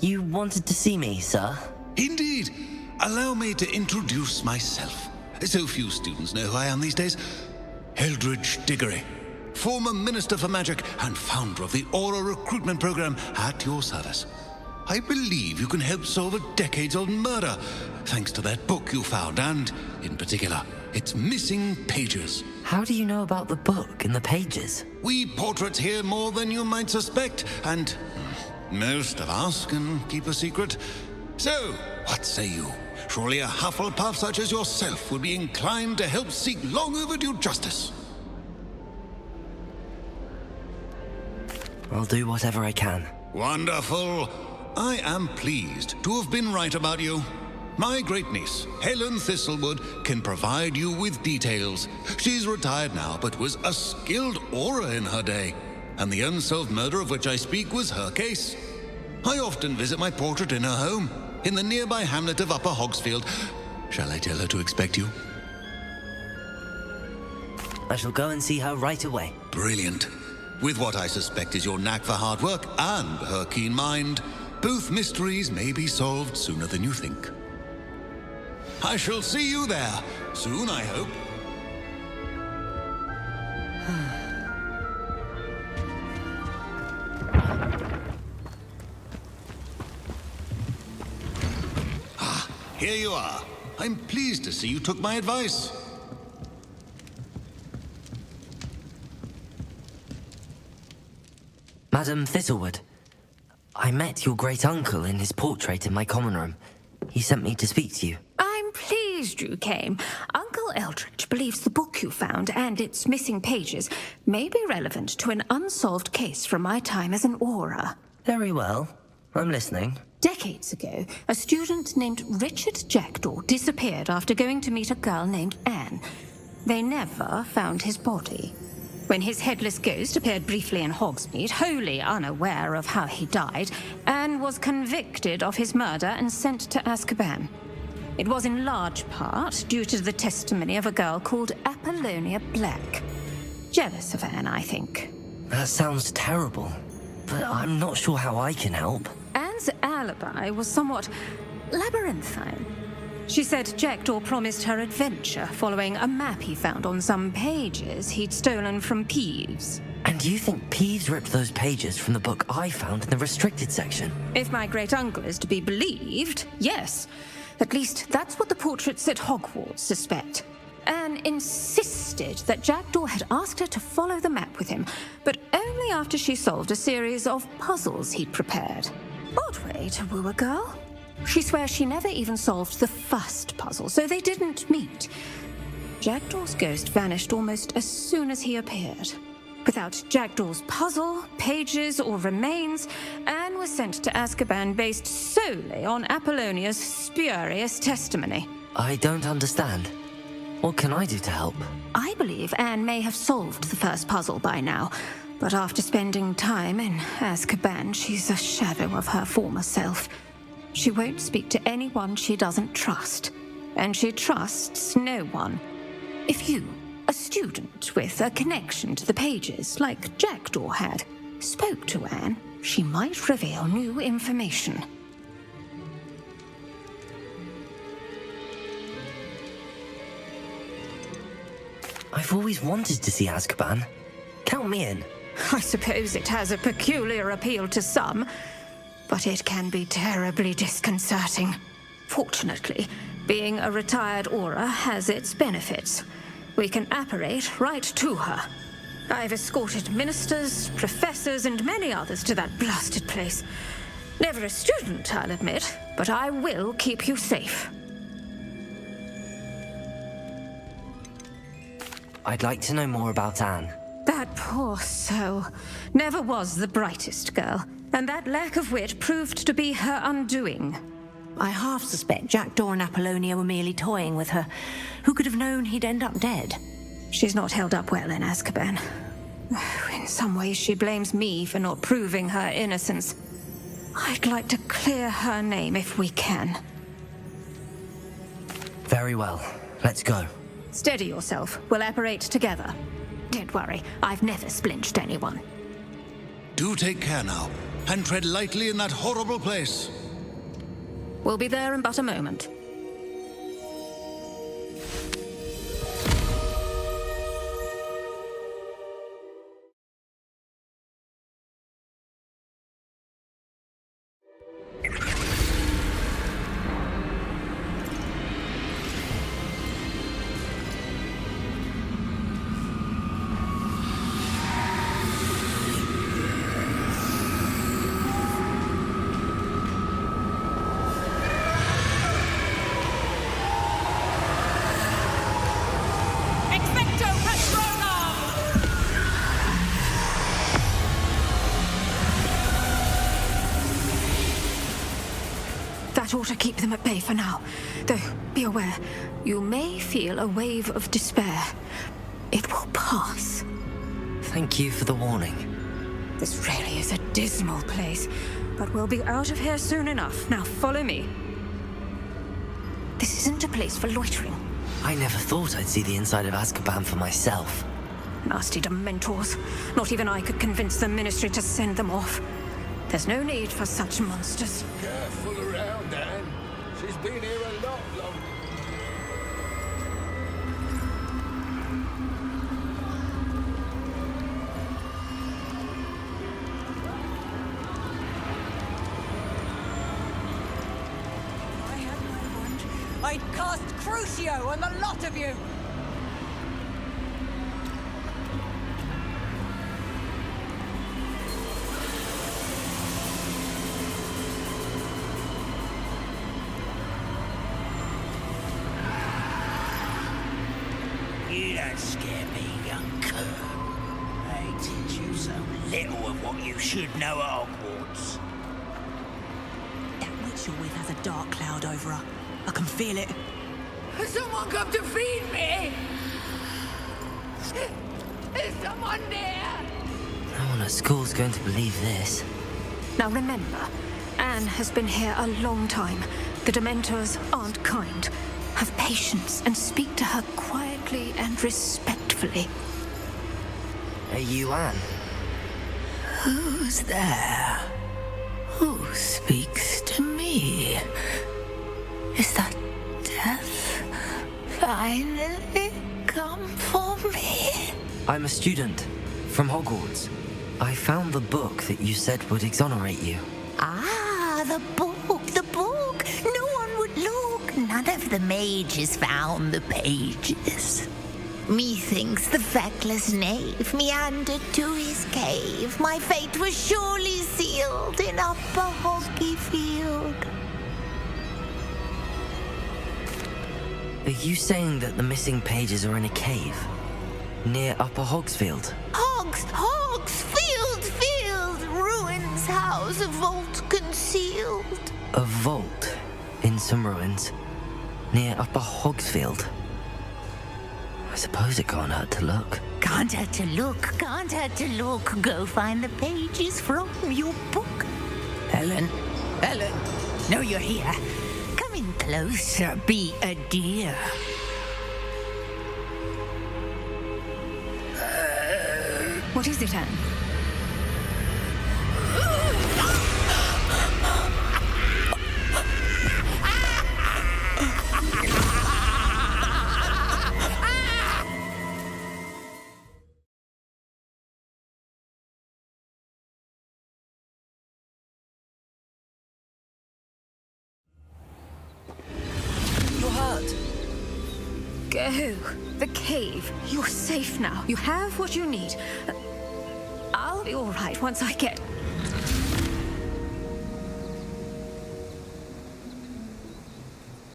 You wanted to see me, sir? Indeed. Allow me to introduce myself. So few students know who I am these days. Eldridge Diggory, former Minister for Magic and founder of the Aura Recruitment Program, at your service. I believe you can help solve a decades-old murder, thanks to that book you found, and, in particular, its missing pages. How do you know about the book and the pages? We portraits hear more than you might suspect, and most of us can keep a secret. So, what say you? Surely a Hufflepuff such as yourself would be inclined to help seek long overdue justice. I'll do whatever I can. Wonderful. I am pleased to have been right about you. My great niece, Helen Thistlewood, can provide you with details. She's retired now, but was a skilled aura in her day. And the unsolved murder of which I speak was her case. I often visit my portrait in her home, in the nearby hamlet of Upper Hogsfield. Shall I tell her to expect you? I shall go and see her right away. Brilliant. With what I suspect is your knack for hard work and her keen mind, both mysteries may be solved sooner than you think. I shall see you there soon, I hope. Here you are. I'm pleased to see you took my advice. Madam Thistlewood, I met your great-uncle in his portrait in my common room. He sent me to speak to you. I'm pleased you came. Uncle Eldridge believes the book you found and its missing pages may be relevant to an unsolved case from my time as an aura. Very well. I'm listening. Decades ago, a student named Richard Jackdaw disappeared after going to meet a girl named Anne. They never found his body. When his headless ghost appeared briefly in Hogsmeade, wholly unaware of how he died, Anne was convicted of his murder and sent to Azkaban. It was in large part due to the testimony of a girl called Apollonia Black. Jealous of Anne, I think. That sounds terrible, but I'm not sure how I can help. Anne's alibi was somewhat labyrinthine. She said Jackdaw promised her adventure following a map he found on some pages he'd stolen from Peeves. And you think Peeves ripped those pages from the book I found in the restricted section? If my great-uncle is to be believed, yes. At least that's what the portraits at Hogwarts suspect. Anne insisted that Jackdaw had asked her to follow the map with him, but only after she solved a series of puzzles he'd prepared. Odd way to woo a girl. She swears she never even solved the first puzzle, so they didn't meet. Jackdaw's ghost vanished almost as soon as he appeared. Without Jackdaw's puzzle, pages, or remains, Anne was sent to Azkaban based solely on Apollonia's spurious testimony. I don't understand. What can I do to help? I believe Anne may have solved the first puzzle by now, but after spending time in Azkaban, she's a shadow of her former self. She won't speak to anyone she doesn't trust, and she trusts no one. If you, a student with a connection to the pages like Jackdaw had, spoke to Anne, she might reveal new information. I've always wanted to see Azkaban. Count me in. I suppose it has a peculiar appeal to some, but it can be terribly disconcerting. Fortunately, being a retired aura has its benefits. We can apparate right to her. I've escorted ministers, professors, and many others to that blasted place. Never a student, I'll admit, but I will keep you safe. I'd like to know more about Anne. That poor soul never was the brightest girl, and that lack of wit proved to be her undoing. I half suspect Jackdaw and Apollonia were merely toying with her. Who could have known he'd end up dead? She's not held up well in Azkaban. In some ways, she blames me for not proving her innocence. I'd like to clear her name if we can. Very well. Let's go. Steady yourself. We'll apparate together. Don't worry, I've never splinched anyone. Do take care now. and tread lightly in that horrible place. We'll be there in but a moment. That ought to keep them at bay for now. Though, be aware, you may feel a wave of despair. It will pass. Thank you for the warning. This really is a dismal place, but we'll be out of here soon enough. Now follow me. This isn't a place for loitering. I never thought I'd see the inside of Azkaban for myself. Nasty Dementors. Not even I could convince the Ministry to send them off. There's no need for such monsters. Careful around, Anne. She's been here a lot longer. I had my wand. I'd cast Crucio on the lot of you. You don't scare me, young cur. I teach you so little of what you should know at Hogwarts. That witch you're with has a dark cloud over her. I can feel it. Has someone come to feed me? Is someone there? No one at school's going to believe this. Now remember, Anne has been here a long time. The Dementors aren't kind. Have patience and speak to her quietly and respectfully. Are you Anne? Who's there? Who speaks to me? Is that death finally come for me? I'm a student from Hogwarts. I found the book that you said would exonerate you. Ah, the book. No one would look. None of the mages found the pages. Methinks the feckless knave meandered to his cave. My fate was surely sealed in Upper Hogsmeade. Are you saying that the missing pages are in a cave? Near Upper Hogsfield? Hogsfield! Ruins house, a vault concealed. A vault in some ruins near Upper Hogsfield. I suppose it can't hurt to look. Can't hurt to look. Go find the pages from your book. Helen, know you're here. Come in closer, be a dear. What is it, Anne? You're hurt. Go. The cave. You're safe now. You have what you need. I'll be all right once I get